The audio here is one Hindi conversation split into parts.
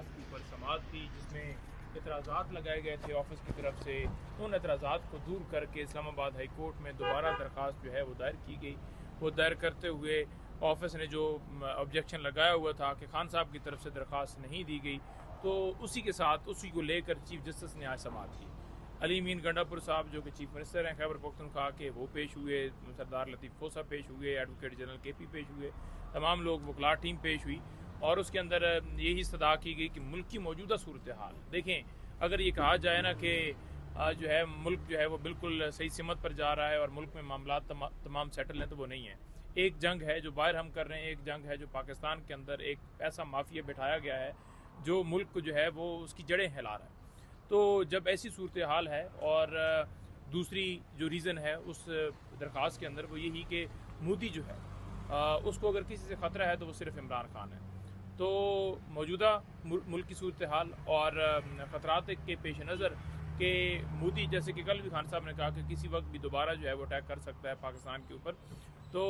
दरख्वास्त के ऊपर समाअत थी जिसमें एतराज़ात लगाए गए थे ऑफिस की तरफ से। उन एतराज़ात को दूर करके इस्लामाबाद हाई कोर्ट में दोबारा दरख्वास्त जो है वो दायर की गई। वो दायर करते हुए ऑफिस ने जो ऑब्जेक्शन लगाया हुआ था कि खान साहब की तरफ से दरख्वास्त नहीं दी गई, तो उसी के साथ उसी को लेकर चीफ जस्टिस ने आज समाअत की। अली मीन गंडापुर साहब जो कि चीफ मिनिस्टर हैं खैबर पख्तूनख्वा के, वो पेश हुए, सरदार लतीफ़ खोसा पेश हुए, एडवोकेट जनरल KP पेश हुए, तमाम लोग वकला टीम पेश हुई और उसके अंदर यही इस्तदा की गई कि मुल्क की मौजूदा सूरत हाल देखें। अगर ये कहा जाए ना कि जो है मुल्क जो है वो बिल्कुल सही सिमत पर जा रहा है और मुल्क में मामला तमाम सेटल हैं, तो वो नहीं है। एक जंग है जो बाहर हम कर रहे हैं, एक जंग है जो पाकिस्तान के अंदर एक ऐसा माफिया बिठाया गया है जो मुल्क को जो है वो उसकी जड़ें हिला रहा है। तो जब ऐसी सूरत हाल है और दूसरी जो रीज़न है उस दरख्वास्त के अंदर वो यही कि मोदी जो है उसको अगर किसी से ख़तरा है तो वो सिर्फ इमरान खान है। तो मौजूदा मुल्क की सूरत हाल और ख़तरात के पेश नज़र कि मोदी, जैसे कि कल भी खान साहब ने कहा कि किसी वक्त भी दोबारा जो है वो अटैक कर सकता है पाकिस्तान के ऊपर, तो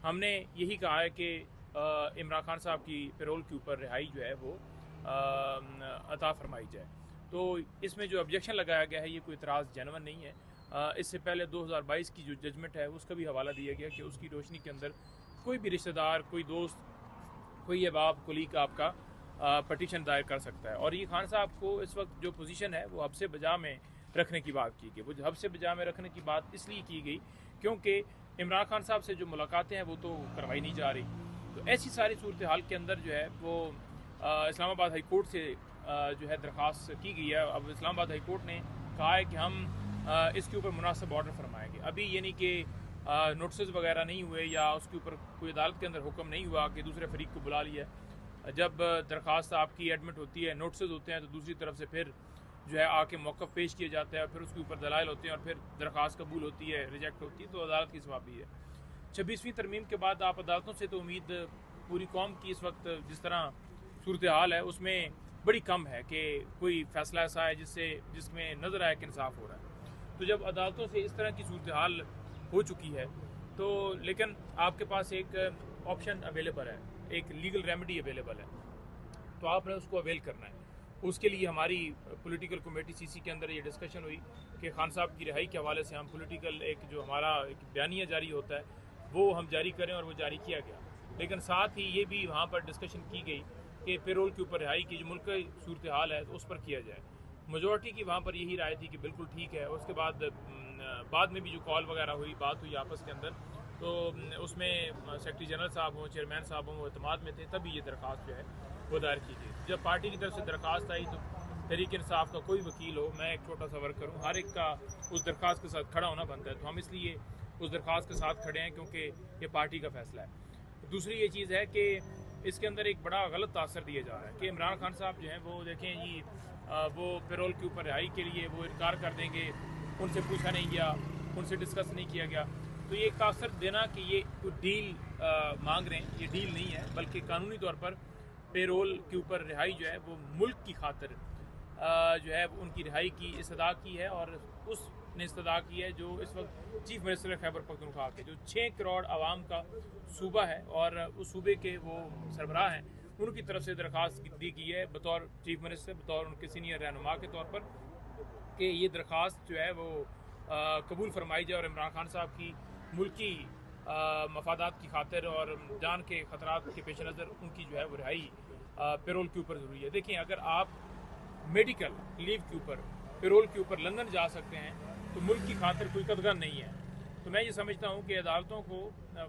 हमने यही कहा है कि इमरान खान साहब की पैरोल के ऊपर रिहाई जो है वो अता फरमाई जाए। तो इसमें जो ऑब्जेक्शन लगाया गया है ये कोई इतराज़ जेन्युइन नहीं है। इससे पहले 2022 की जो जजमेंट है उसका भी हवाला दिया गया कि उसकी रोशनी के अंदर कोई भी रिश्तेदार, कोई दोस्त, कोई अहबाब, कुलीग आपका पटिशन दायर कर सकता है। और ये खान साहब को इस वक्त जो पोजीशन है वो हब्से बजा में रखने की बात की गई। वो हब्से बजा में रखने की बात इसलिए की गई क्योंकि इमरान खान साहब से जो मुलाकातें हैं वो तो करवाई नहीं जा रही। तो ऐसी सारी सूरत हाल के अंदर जो है वो इस्लामाबाद हाई कोर्ट से जो है दरख्वास्त की गई है। अब इस्लामाबाद हाई कोर्ट ने कहा है कि हम इसके ऊपर मुनासिब ऑर्डर फरमाएंगे। अभी यानी कि नोटिस वगैरह नहीं हुए या उसके ऊपर कोई अदालत के अंदर हुक्म नहीं हुआ कि दूसरे फरीक को बुला लिया। जब दरख्वास्त आपकी एडमिट होती है, नोटिस होते हैं, तो दूसरी तरफ से फिर जो है आके मौक़िफ़ पेश किया जाता है, फिर उसके ऊपर दलाइल होते हैं और फिर दरख्वास्त कबूल होती है, रिजेक्ट होती है, तो अदालत की सवाबी है। 26वीं तरमीम के बाद आप अदालतों से तो उम्मीद पूरी कौम की इस वक्त जिस तरह सूरत हाल है उसमें बड़ी कम है कि कोई फ़ैसला ऐसा है जिसमें नज़र आए कि इंसाफ हो रहा है। तो जब अदालतों से इस तरह की सूरत हाल हो चुकी है तो लेकिन आपके पास एक ऑप्शन अवेलेबल है, एक लीगल रेमेडी अवेलेबल है, तो आपने उसको अवेल करना है। उसके लिए हमारी पॉलिटिकल कमेटी CC के अंदर ये डिस्कशन हुई कि खान साहब की रिहाई के हवाले से हम पॉलिटिकल एक जो हमारा एक बयानिया जारी होता है वो हम जारी करें, और वो जारी किया गया। लेकिन साथ ही ये भी वहाँ पर डिस्कशन की गई कि पेरोल के ऊपर रिहाई की जो मुल्क की सूरत हाल है तो उस पर किया जाए। मेजॉरिटी की वहाँ पर यही राय थी कि बिल्कुल ठीक है। उसके बाद में भी जो कॉल वगैरह हुई, बात हुई आपस के अंदर, तो उसमें सेक्रेटरी जनरल साहब हों, चेयरमैन साहब हों, वो एतमाद में थे, तभी ये दरख्वास्त जो है वो दायर की गई। जब पार्टी की तरफ से दरख्वास्त आई तो तहरीक इंसाफ का कोई वकील हो, मैं एक छोटा सा वर्कर हूँ, हर एक का उस दरख्वास्त के साथ खड़ा होना बनता है। तो हम इसलिए उस दरख्वास्त के साथ खड़े हैं क्योंकि ये पार्टी का फैसला है। दूसरी ये चीज़ है कि इसके अंदर एक बड़ा गलत तासर दिया जा रहा है कि इमरान खान साहब जो हैं वो देखें जी वो पैरोल के ऊपर रिहाई के लिए वो इनकार कर देंगे, उनसे पूछा नहीं गया, उनसे डिस्कस नहीं किया गया। तो ये एक तासर देना कि ये कोई डील मांग रहे हैं, ये डील नहीं है, बल्कि कानूनी तौर पर पेरोल के ऊपर रिहाई जो है वो मुल्क की खातिर जो है उनकी रिहाई की इस्तदा की है। और उसने इस्तदा की है जो इस वक्त चीफ मिनिस्टर खैबर पख्तूनख्वा के, जो 6 करोड़ आवाम का सूबा है और उस सूबे के वो सरबराह हैं, उनकी तरफ से दरख्वास्त दी गई है बतौर चीफ मिनिस्टर, बतौर उनके सीनियर रहनुमा के तौर पर, कि ये दरख्वास्त जो है वो कबूल फरमाई जाए और इमरान खान साहब की मुल्की मफादात की खातिर और जान के ख़तरात के पेश नज़र उनकी जो है वो रिहाई पेरोल के ऊपर ज़रूरी है। देखिए, अगर आप मेडिकल लीव के ऊपर पेरोल के ऊपर लंदन जा सकते हैं तो मुल्क की खातिर कोई कदगन नहीं है। तो मैं ये समझता हूँ कि अदालतों को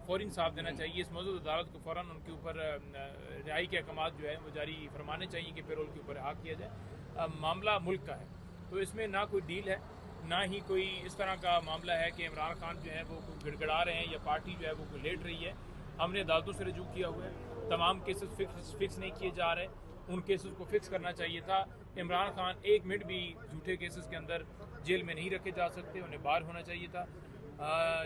फ़ौरी इंसाफ देना चाहिए। इस मौजूद अदालत को फ़ौरन उनके ऊपर रिहाई के अहकाम जो है वो जारी फरमाने चाहिए कि पेरोल के ऊपर रिहा किया जाए। मामला मुल्क का है, तो इसमें ना कोई डील है, ना ही कोई इस तरह का मामला है कि इमरान खान जो है वो गिड़गड़ा रहे हैं या पार्टी जो है वो लेट रही है। हमने अदालतों से रजू किया हुआ है, तमाम केसेस फिक्स नहीं किए जा रहे, उन केसेस को फिक्स करना चाहिए था। इमरान खान 1 मिनट भी झूठे केसेस के अंदर जेल में नहीं रखे जा सकते, उन्हें बाहर होना चाहिए था।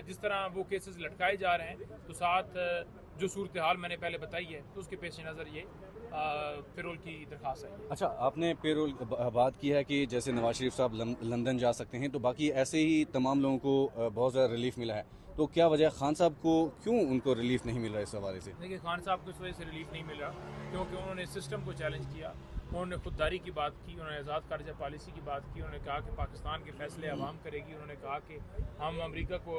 जिस तरह वो केसेस लटकाए जा रहे हैं, तो साथ जो सूरत हाल मैंने पहले बताई है, तो उसके पेश नज़र ये पेरोल की दरख्वास्त है। अच्छा, आपने पेरोल बात की है कि जैसे नवाज शरीफ साहब लंदन जा सकते हैं, तो बाकी ऐसे ही तमाम लोगों को बहुत ज़्यादा रिलीफ मिला है, तो क्या वजह खान साहब को क्यों उनको रिलीफ नहीं मिल रहा इस हवाले से? देखिए, खान साहब को इस वजह से रिलीफ नहीं मिल रहा क्योंकि उन्होंने सिस्टम को चैलेंज किया, उन्होंने खुददारी की बात की, उन्होंने आज़ाद खारजा पॉलिसी की बात की, उन्होंने कहा कि पाकिस्तान के फैसले आवाम करेगी, उन्होंने कहा कि हम अमेरिका को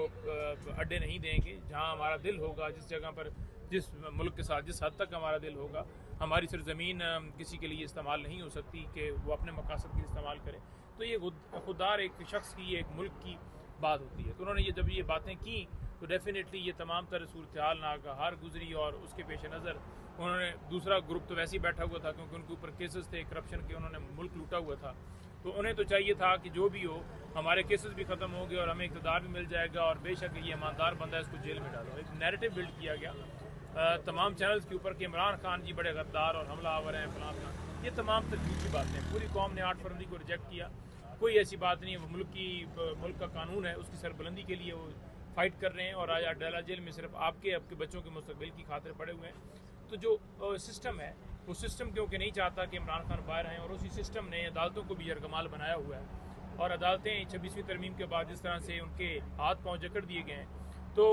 अड्डे नहीं देंगे, जहाँ हमारा दिल होगा, जिस जगह पर जिस मुल्क के साथ जिस हद तक हमारा दिल होगा, हमारी सरजमीन किसी के लिए इस्तेमाल नहीं हो सकती कि वो अपने मकासद के लिए इस्तेमाल करे। तो ये खुददार एक शख्स की, एक मुल्क की बात होती है। तो उन्होंने जब ये बातें की तो डेफिनेटली ये तमाम तरह सूरत हाल नागहार गुजरी, और उसके पेश नज़र उन्होंने दूसरा ग्रुप तो वैसे ही बैठा हुआ था क्योंकि उनके ऊपर केसेस थे करप्शन के, उन्होंने मुल्क लूटा हुआ था। तो उन्हें तो चाहिए था कि जो भी हो हमारे केसेस भी ख़त्म हो गए और हमें इक़्तिदार भी मिल जाएगा और बेशक ये ईमानदार बंदा है, इसको जेल में डालो। एक नैरेटिव बिल्ड किया गया तमाम चैनल्स के ऊपर कि इमरान खान जी बड़े गद्दार और हमलावर हैं फलां फलां। ये तमाम तर झूठी बातें हैं। पूरी कौम ने 8 फरवरी को रिजेक्ट किया, कोई ऐसी बात नहीं है। वो मुल्क का कानून है, उसकी सरबुलंदी के लिए वो फाइट कर रहे हैं और आज अडाला जेल में सिर्फ आपके बच्चों के मुस्तकबिल की खातिर पड़े हुए हैं। तो जो सिस्टम है वो सिस्टम क्योंकि नहीं चाहता कि इमरान खान बाहर आएँ, और उसी सिस्टम ने अदालतों को भी यरगमाल बनाया हुआ है। और अदालतें 26वीं तरमीम के बाद जिस तरह से उनके हाथ पांव जकड़ दिए गए हैं, तो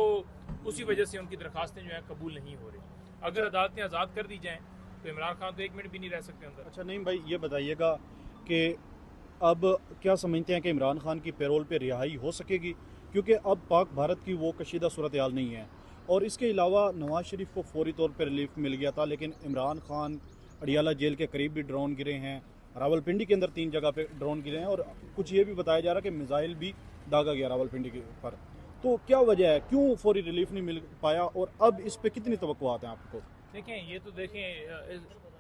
उसी वजह से उनकी दरखास्तें जो हैं कबूल नहीं हो रही। अगर अदालतें आज़ाद कर दी जाएँ तो इमरान खान तो 1 मिनट भी नहीं रह सकते अंदर। अच्छा नहीं भाई, ये बताइएगा कि अब क्या समझते हैं कि इमरान खान की पैरोल पे रिहाई हो सकेगी, क्योंकि अब पाक भारत की वो कशीदा सूरत हाल नहीं है। और इसके अलावा नवाज शरीफ को फौरी तौर पर रिलीफ मिल गया था, लेकिन इमरान खान अडियाला जेल के करीब भी ड्रोन गिरे हैं, रावलपिंडी के अंदर 3 जगह पे ड्रोन गिरे हैं, और कुछ ये भी बताया जा रहा है कि मिसाइल भी दागा गया रावलपिंडी के ऊपर। तो क्या वजह है, क्यों फौरी रिलीफ नहीं मिल पाया, और अब इस पर कितनी तवक्कुआत हैं आपको? देखें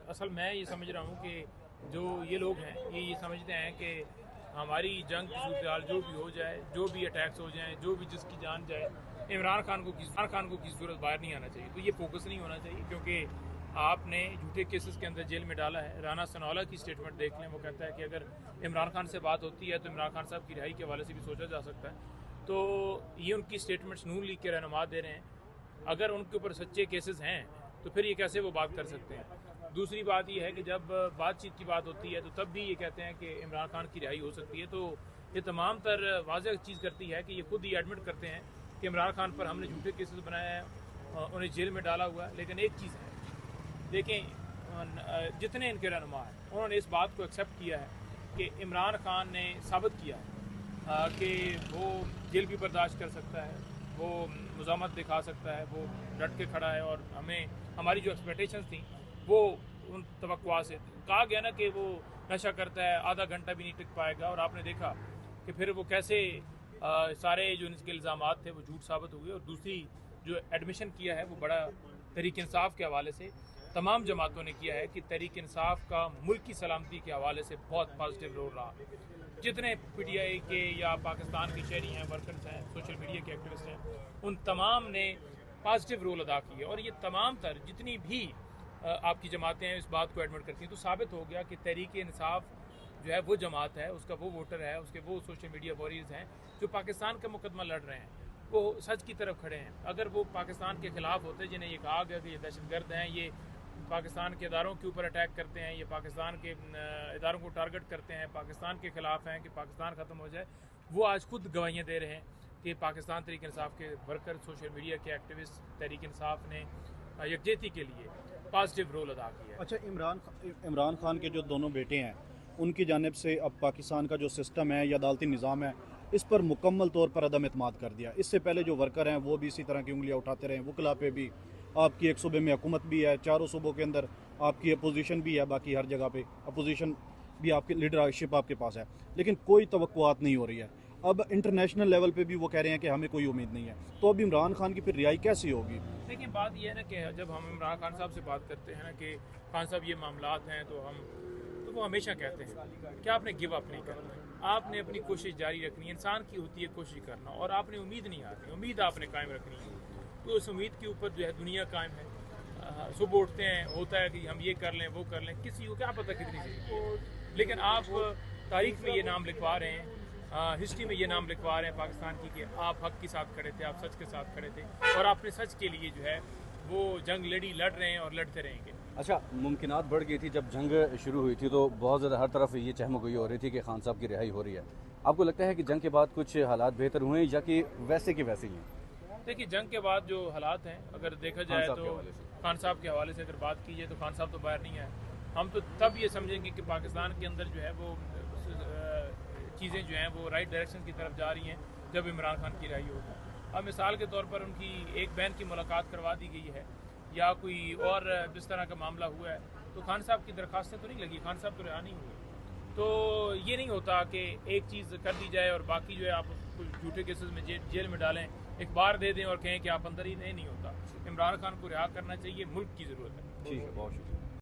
असल मैं ये समझ रहा हूँ कि जो ये लोग हैं ये समझते हैं कि हमारी जंग की सूरत हाल जो भी हो जाए, जो भी अटैक्स हो जाएं, जो भी जिसकी जान जाए, इमरान खान को किसी सूरत बाहर नहीं आना चाहिए। तो ये फोकस नहीं होना चाहिए, क्योंकि आपने झूठे केसेस के अंदर जेल में डाला है। राना सनौला की स्टेटमेंट देख लें, वो कहता है कि अगर इमरान खान से बात होती है तो इमरान खान साहब की रिहाई के हवाले से भी सोचा जा सकता है। तो ये उनकी स्टेटमेंट्स नून लीग के रहनुमा दे रहे हैं। अगर उनके ऊपर सच्चे केसेस हैं तो फिर ये कैसे वो बात कर सकते हैं। दूसरी बात ये है कि जब बातचीत की बात होती है तो तब भी ये कहते हैं कि इमरान खान की रिहाई हो सकती है। तो ये तमाम तर वाज़ेह चीज़ करती है कि ये खुद ही एडमिट करते हैं कि इमरान खान पर हमने झूठे केसेस बनाए हैं, उन्हें जेल में डाला हुआ है। लेकिन एक चीज़ है, देखें जितने इनके रहनुमा हैं उन्होंने इस बात को एक्सेप्ट किया है कि इमरान खान ने साबित किया है कि वो जेल भी बर्दाश्त कर सकता है, वो मुज़ामत दिखा सकता है, वो डट के खड़ा है। और हमारी जो एक्सपेक्टेशंस थी वो उन तवक्कुआ से कहा गया ना कि वो नशा करता है, आधा घंटा भी नहीं टिक पाएगा, और आपने देखा कि फिर वो कैसे सारे जो इनके इल्ज़ामात थे वो झूठ साबित हुए। और दूसरी जो एडमिशन किया है वो बड़ा तहरीक इंसाफ के हवाले से तमाम जमातों ने किया है कि तहरीक इंसाफ का मुल्क की सलामती के हवाले से बहुत पॉजिटिव रोल रहा। जितने PTI के या पाकिस्तान के शहरी हैं, वर्कर्स हैं, सोशल मीडिया के एक्टिविस्ट हैं, उन तमाम ने पॉजिटिव रोल अदा किया। और ये तमाम तर जितनी भी आपकी जमातें हैं इस बात को एडमिट करती हैं, तो साबित हो गया कि तहरीक इंसाफ जो है वो जमात है, उसका वो वोटर है, उसके वो सोशल मीडिया वॉरियर्स हैं जो पाकिस्तान का मुकदमा लड़ रहे हैं, वो सच की तरफ खड़े हैं। अगर वो पाकिस्तान के ख़िलाफ़ होते, जिन्हें ये कहा गया कि ये दहशतगर्द हैं, ये पाकिस्तान के इदारों के ऊपर अटैक करते हैं, ये पाकिस्तान के इदारों को टारगेट करते हैं, पाकिस्तान के ख़िलाफ़ हैं कि पाकिस्तान ख़त्म हो जाए, वो आज खुद गवाहियाँ दे रहे हैं कि पाकिस्तान तहरीक इंसाफ के वर्कर, सोशल मीडिया के एक्टिविस्ट तहरीक इंसाफ ने यकजहती के लिए पॉजिटिव रोल अदा किया। अच्छा, इमरान खान के जो दोनों बेटे हैं उनकी जानिब से अब पाकिस्तान का जो सिस्टम है या अदालती निज़ाम है इस पर मुकम्मल तौर पर अदम एतमाद कर दिया। इससे पहले जो वर्कर हैं वो भी इसी तरह की उंगलियां उठाते रहे, वकला पे भी आपकी एक सूबे में हुकूमत भी है, चारों सूबों के अंदर आपकी अपोजिशन भी है, बाकी हर जगह पे अपोजिशन भी आपकी लीडरशिप आपके पास है, लेकिन कोई तवक्कुआत नहीं हो रही है। अब इंटरनेशनल लेवल पे भी वो कह रहे हैं कि हमें कोई उम्मीद नहीं है। तो अब इमरान खान की फिर रिहाई कैसी होगी? देखिए बात यह है ना कि जब हम इमरान खान साहब से बात करते हैं ना कि खान साहब ये मामलात हैं, तो वो हमेशा कहते हैं कि आपने गिव अप नहीं करना, आपने अपनी कोशिश जारी रखनी है। इंसान की होती है कोशिश करना, और आपने उम्मीद नहीं हारनी, उम्मीद आपने कायम रखनी है। तो उस उम्मीद के ऊपर जो है दुनिया कायम है। सुबह उठते हैं, होता है कि हम ये कर लें वो कर लें, किसी को क्या पता कितनी ज़िंदगी। लेकिन आप तारीख में ये नाम लिखवा रहे हैं, हिस्ट्री में ये नाम लिखवा रहे हैं पाकिस्तान की कि आप हक के साथ खड़े थे, आप सच के साथ खड़े थे, और आपने सच के लिए जो है वो जंग लड़ रहे हैं और लड़ते रहेंगे। अच्छा, मुमकिनात बढ़ गई थी जब जंग शुरू हुई थी, तो बहुत ज़्यादा हर तरफ ये चहमगोई हो रही थी कि खान साहब की रिहाई हो रही है। आपको लगता है कि जंग के बाद कुछ हालात बेहतर हुए या कि वैसे के वैसे ही हैं? देखिए जंग के बाद जो हालात हैं अगर देखा जाए तो खान साहब के हवाले से अगर बात की जाए तो खान साहब तो बाहर नहीं आए, हम तो तब ये समझेंगे कि पाकिस्तान के अंदर जो है वो चीज़ें जो हैं वो राइट डायरेक्शन की तरफ जा रही हैं जब इमरान खान की रिहाई होगी। अब मिसाल के तौर पर उनकी एक बहन की मुलाकात करवा दी गई है या कोई और जिस तरह का मामला हुआ है, तो खान साहब की दरखास्तें तो नहीं लगी, खान साहब तो रिहा नहीं हुए। तो ये नहीं होता कि एक चीज़ कर दी जाए और बाकी जो है आप उसको झूठे केसेस में जेल में डालें, इखबार दे दें और कहें कि आप अंदर ही नहीं होता। इमरान खान को रिहा करना चाहिए, मुल्क की ज़रूरत है। ठीक है, बहुत शुक्रिया।